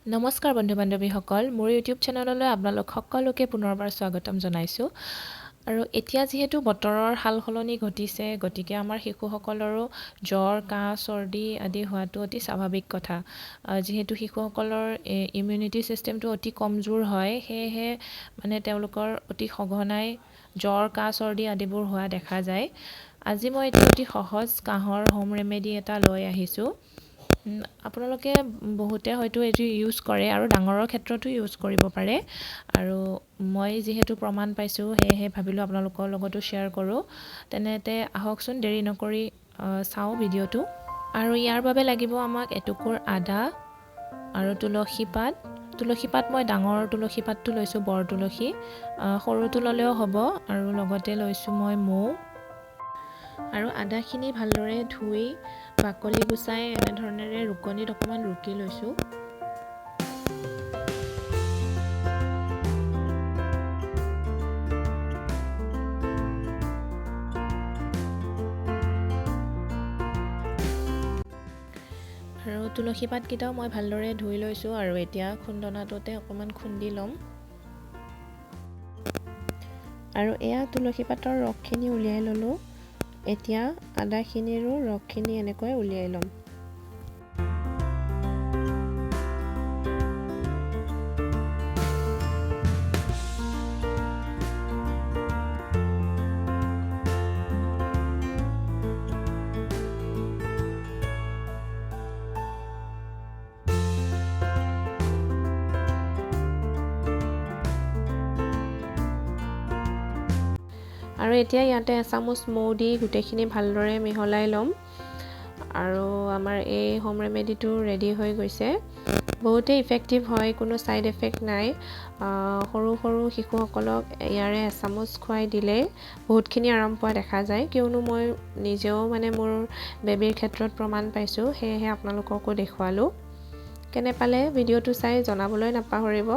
নমস্কাৰ বন্ধু বান্ধৱীসকল মোৰ ইউটিউব চেনেললৈ আপোনালোক সকলোকে পুনৰবাৰ স্বাগতম জনাইছোঁ আৰু এতিয়া যিহেতু বতৰৰ সালসলনি ঘটিছে গতিকে আমাৰ শিশুসকলৰো জ্বৰ কাহ চৰ্দি আদি হোৱাটো অতি স্বাভাৱিক কথা যিহেতু শিশুসকলৰ ইমিউনিটি চিষ্টেমটো অতি কমজোৰ হয় সেয়েহে মানে তেওঁলোকৰ অতি সঘনাই জ্বৰ কাহ চৰ্দি আদিবোৰ হোৱা দেখা যায় আজি মই এটি অতি সহজ কাহৰ হোম ৰেমেডি এটা লৈ আহিছোঁ আপোনালোকে বহুতে হয়তো এইটো ইউজ কৰে আৰু ডাঙৰৰ ক্ষেত্ৰতো ইউজ কৰিব পাৰে আৰু মই যিহেতু প্ৰমাণ পাইছোঁ সেয়েহে ভাবিলোঁ আপোনালোকৰ লগতো শ্বেয়াৰ কৰোঁ তেনেতে আহকচোন দেৰি নকৰি চাওঁ ভিডিঅ'টো আৰু ইয়াৰ বাবে লাগিব আমাক এটুকুৰ আদা আৰু তুলসী পাত মই ডাঙৰ তুলসী পাতটো লৈছোঁ বৰ তুলসী সৰুটো ল'লেও হ'ব আৰু লগতে লৈছোঁ মই মৌ আৰু আদাখিনি ভালদৰে ধুই বাকলি গুচাই এনেধৰণেৰে ৰুকনিত অকণমান ৰুকি লৈছোঁ আৰু তুলসী পাতকেইটাও মই ভালদৰে ধুই লৈছোঁ আৰু এতিয়া খুন্দনাটোতে অকণমান খুন্দি ল'ম আৰু এয়া তুলসী পাতৰ ৰসখিনি উলিয়াই ল'লোঁ এতিয়া আদাখিনিৰো ৰসখিনি এনেকৈ উলিয়াই ল'ম আৰু এতিয়া ইয়াতে এচামুচ মৌ দি গোটেইখিনি ভালদৰে মিহলাই ল'ম আৰু আমাৰ এই হোম ৰেমেডিটো ৰেডি হৈ গৈছে বহুতেই ইফেক্টিভ হয় কোনো ছাইড এফেক্ট নাই সৰু সৰু শিশুসকলক ইয়াৰে এচামুচ খুৱাই দিলে বহুতখিনি আৰাম পোৱা দেখা যায় কিয়নো মই নিজেও মানে মোৰ বেবীৰ ক্ষেত্ৰত প্ৰমাণ পাইছোঁ সেয়েহে আপোনালোককো দেখুৱালোঁ কেনে পালে ভিডিঅ'টো চাই জনাবলৈ নাপাহৰিব